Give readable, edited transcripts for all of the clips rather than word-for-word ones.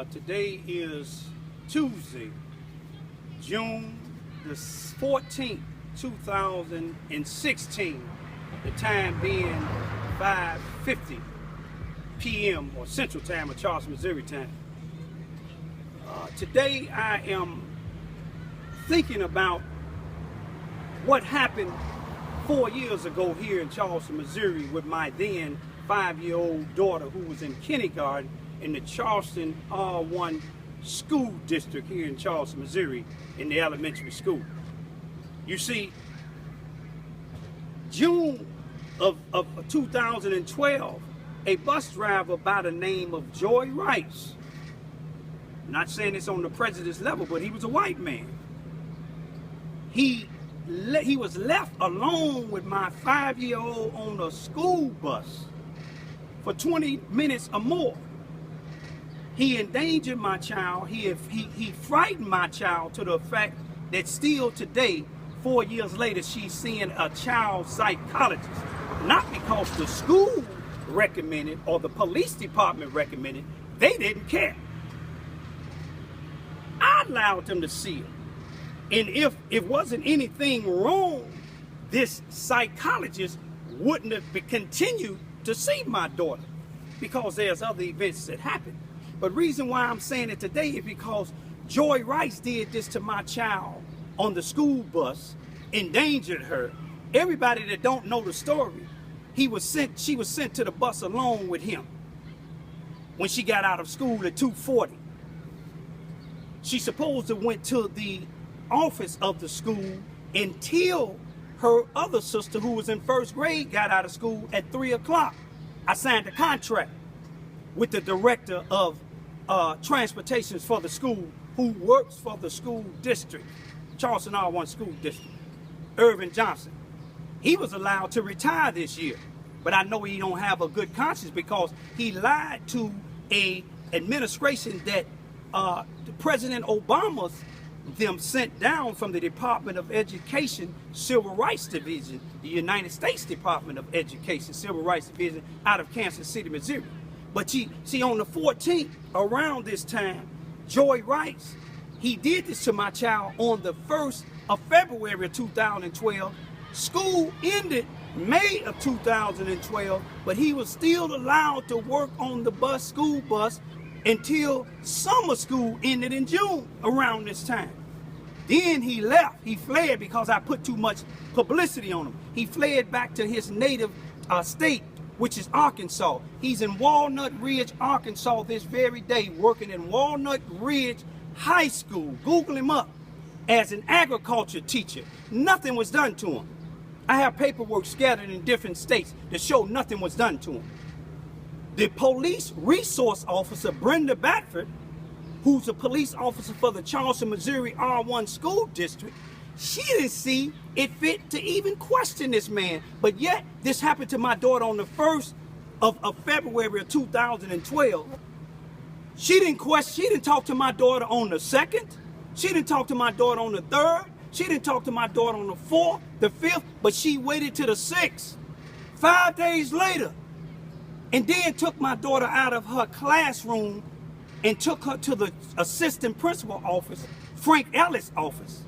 Today is Tuesday, June the 14th, 2016. The time being 5:50 p.m. or Central Time or Charleston, Missouri time. Today I am thinking about what happened 4 years ago here in Charleston, Missouri with my then 5-year-old daughter who was in kindergarten in the Charleston R1 school district here in Charleston, Missouri in the elementary school. You see, June of 2012, a bus driver by the name of Joy Rice, not saying it's on the president's level, but he was a white man. He was left alone with my 5-year-old on a school bus for 20 minutes or more. He endangered my child. He frightened my child to the fact that still today, 4 years later, she's seeing a child psychologist. Not because the school recommended or the police department recommended, they didn't care. I allowed them to see her. And if it wasn't anything wrong, this psychologist wouldn't have continued to see my daughter because there's other events that happened. But reason why I'm saying it today is because Joy Rice did this to my child on the school bus, endangered her. Everybody that don't know the story, she was sent to the bus along with him when she got out of school at 2:40. She supposed to went to the office of the school until her other sister, who was in first grade, got out of school at 3 o'clock. I signed a contract with the director of transportations for the school, who works for the school district, Charleston R1 school district, Irvin Johnson. He was allowed to retire this year, but I know he don't have a good conscience because he lied to a administration that President Obama's them sent down from the Department of Education Civil Rights Division, the United States Department of Education Civil Rights Division out of Kansas City, Missouri. But see, on the 14th, around this time, Joy Rice, he did this to my child on the 1st of February of 2012. School ended May of 2012, but he was still allowed to work on the school bus until summer school ended in June around this time. Then he left. He fled because I put too much publicity on him. He fled back to his native state, which is Arkansas. He's in Walnut Ridge, Arkansas this very day, working in Walnut Ridge High School. Google him up as an agriculture teacher. Nothing was done to him. I have paperwork scattered in different states that show nothing was done to him. The police resource officer, Brenda Batford, who's a police officer for the Charleston, Missouri R1 school district, she didn't see it fit to even question this man. But yet, this happened to my daughter on the 1st of February of 2012. She didn't talk to my daughter on the 2nd. She didn't talk to my daughter on the 3rd. She didn't talk to my daughter on the 4th, the 5th, but she waited to the 6th, 5 days later, and then took my daughter out of her classroom and took her to the assistant principal office, Frank Ellis' office,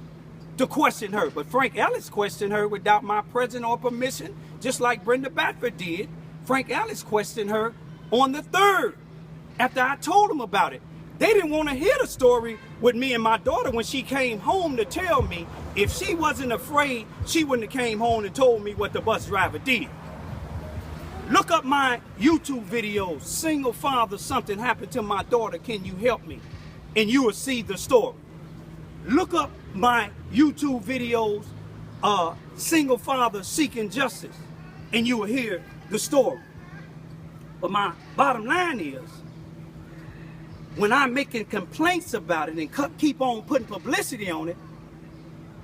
to question her. But Frank Ellis questioned her without my presence or permission, just like Brenda Batford did. Frank Ellis questioned her on the 3rd, after I told him about it. They didn't want to hear the story with me and my daughter when she came home to tell me. If she wasn't afraid, she wouldn't have came home and told me what the bus driver did. Look up my YouTube video, Single Father, Something Happened to My Daughter, Can You Help Me? And you will see the story. Look up my YouTube videos, Single Father Seeking Justice, and you will hear the story. But my bottom line is, when I'm making complaints about it and keep on putting publicity on it,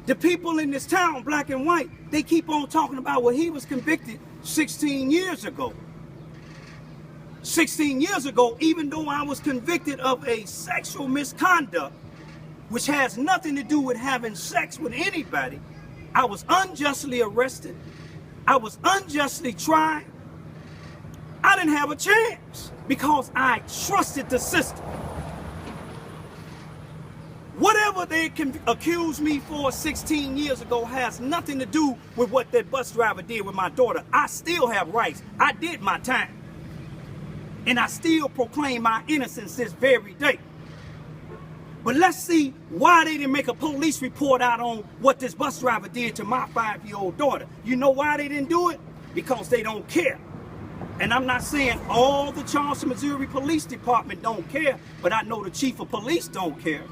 the people in this town, black and white, they keep on talking about what he was convicted 16 years ago. 16 years ago, even though I was convicted of a sexual misconduct, which has nothing to do with having sex with anybody, I was unjustly arrested. I was unjustly tried. I didn't have a chance because I trusted the system. whatever they can accuse me for 16 years ago has nothing to do with what that bus driver did with my daughter. I still have rights. I did my time. And I still proclaim my innocence this very day. But let's see why they didn't make a police report out on what this bus driver did to my 5-year-old daughter. You know why they didn't do it? Because they don't care. And I'm not saying all the Charleston, Missouri Police Department don't care, but I know the chief of police don't care.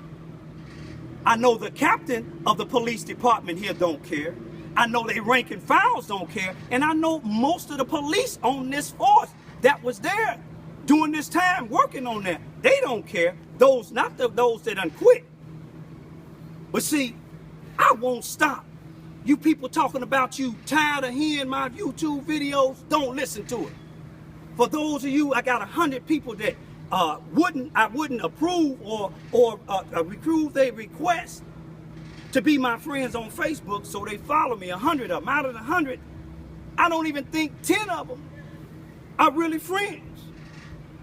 I know the captain of the police department here don't care. I know they rank and files don't care. And I know most of the police on this force that was there during this time working on that, they don't care. Those, not those that done quit. But see, I won't stop. You people talking about you tired of hearing my YouTube videos, don't listen to it. For those of you, I got 100 people that I wouldn't approve or approve their request to be my friends on Facebook, so they follow me. 100 of them. Out of the 100, I don't even think 10 of them are really friends.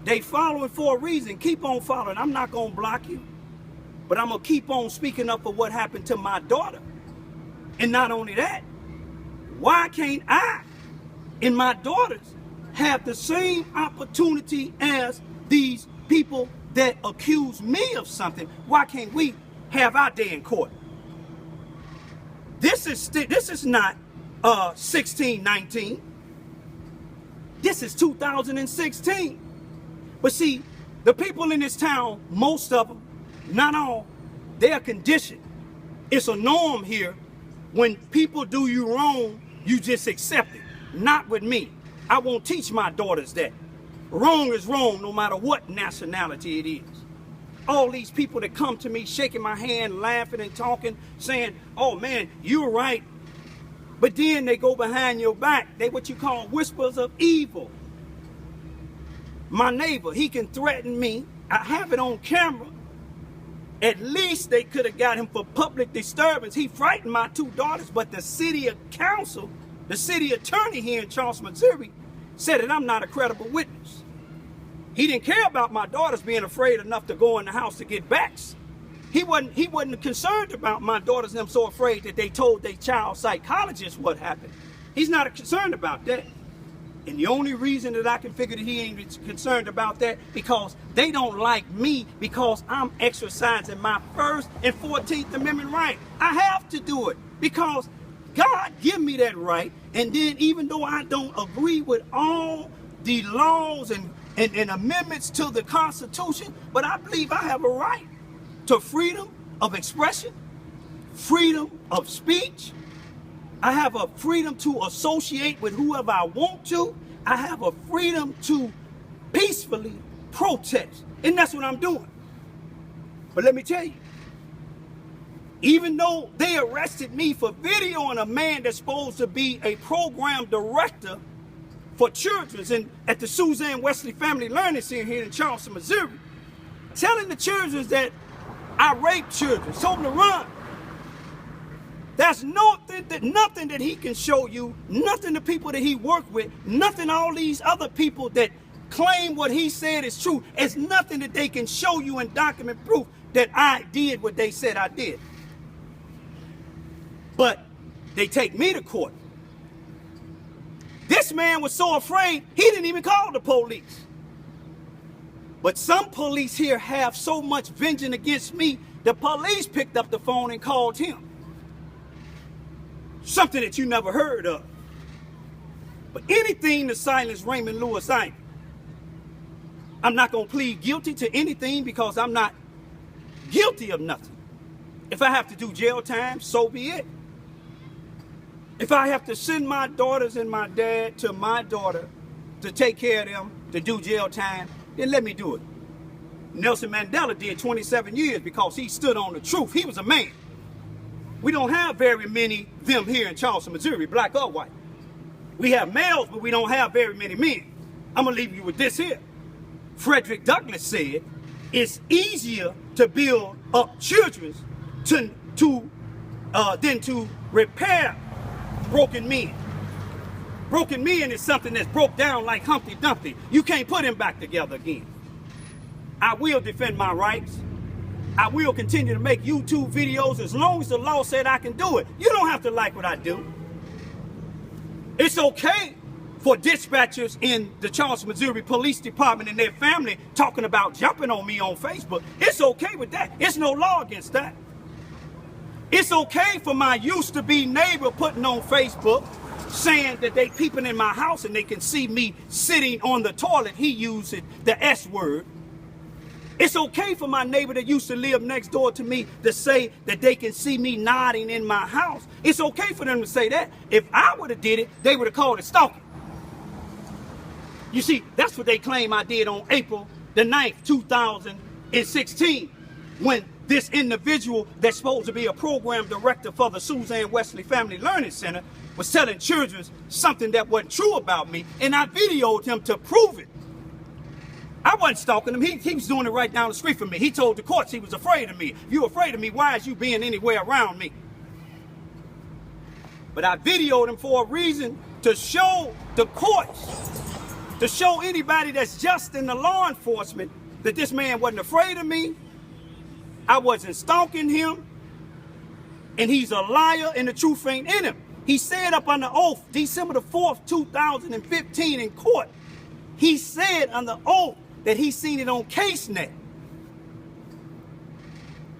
They following for a reason. Keep on following. I'm not going to block you, but I'm going to keep on speaking up for what happened to my daughter. And not only that, why can't I and my daughters have the same opportunity as these people that accuse me of something? Why can't we have our day in court? This is not 1619. This is 2016. But see, the people in this town, most of them, not all, they're conditioned. It's a norm here. When people do you wrong, you just accept it. Not with me. I won't teach my daughters that. Wrong is wrong no matter what nationality it is. All these people that come to me shaking my hand, laughing and talking, saying, oh man, you're right. But then they go behind your back. They what you call whispers of evil. My neighbor, he can threaten me. I have it on camera. At least they could have got him for public disturbance. He frightened my 2 daughters, but the city council, the city attorney here in Charleston, Missouri, said that I'm not a credible witness. He didn't care about my daughters being afraid enough to go in the house to get backs. He wasn't concerned about my daughters and them so afraid that they told their child psychologist what happened. He's not concerned about that. And the only reason that I can figure that he ain't concerned about that, because they don't like me because I'm exercising my First and 14th Amendment right. I have to do it because God give me that right. And then even though I don't agree with all the laws and amendments to the Constitution, but I believe I have a right to freedom of expression, freedom of speech. I have a freedom to associate with whoever I want to. I have a freedom to peacefully protest. And that's what I'm doing. But let me tell you, even though they arrested me for videoing a man that's supposed to be a program director for children and at the Suzanne Wesley Family Learning Center here in Charleston, Missouri, telling the children that I rape children, told them to run. There's nothing that he can show you, nothing the people that he worked with, nothing all these other people that claim what he said is true. It's nothing that they can show you in document proof that I did what they said I did. But they take me to court. This man was so afraid, he didn't even call the police. But some police here have so much vengeance against me, the police picked up the phone and called him. Something that you never heard of. But anything to silence Raymond Lewis Ivy. I'm not going to plead guilty to anything because I'm not guilty of nothing. If I have to do jail time, so be it. If I have to send my daughters and my dad to my daughter to take care of them, to do jail time, then let me do it. Nelson Mandela did 27 years because he stood on the truth. He was a man. We don't have very many of them here in Charleston, Missouri, black or white. We have males, but we don't have very many men. I'm going to leave you with this here. Frederick Douglass said, it's easier to build up children than to repair broken men. Broken men is something that's broke down like Humpty Dumpty. You can't put him back together again. I will defend my rights. I will continue to make YouTube videos as long as the law said I can do it. You don't have to like what I do. It's okay for dispatchers in the Charleston, Missouri Police Department and their family talking about jumping on me on Facebook. It's okay with that. It's no law against that. It's okay for my used-to-be neighbor putting on Facebook saying that they peeping in my house and they can see me sitting on the toilet. He used the S word. It's okay for my neighbor that used to live next door to me to say that they can see me nodding in my house. It's okay for them to say that. If I would have did it, they would have called it stalking. You see, that's what they claim I did on April the 9th, 2016, when this individual that's supposed to be a program director for the Suzanne Wesley Family Learning Center was telling children something that wasn't true about me, and I videoed him to prove it. I wasn't stalking him. He was doing it right down the street from me. He told the courts he was afraid of me. If you're afraid of me, why is you being anywhere around me? But I videoed him for a reason, to show the courts, to show anybody that's just in the law enforcement that this man wasn't afraid of me. I wasn't stalking him. And he's a liar and the truth ain't in him. He said up under oath, December the 4th, 2015 in court, he said under oath that he seen it on CaseNet,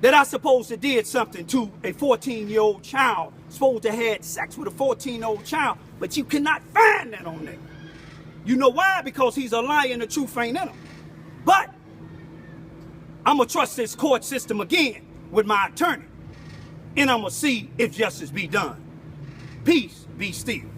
that I supposed to did something to a 14-year-old child, supposed to had sex with a 14-year-old child, but you cannot find that on there. You know why? Because he's a liar and the truth ain't in him. But I'm going to trust this court system again with my attorney, and I'm going to see if justice be done. Peace be still.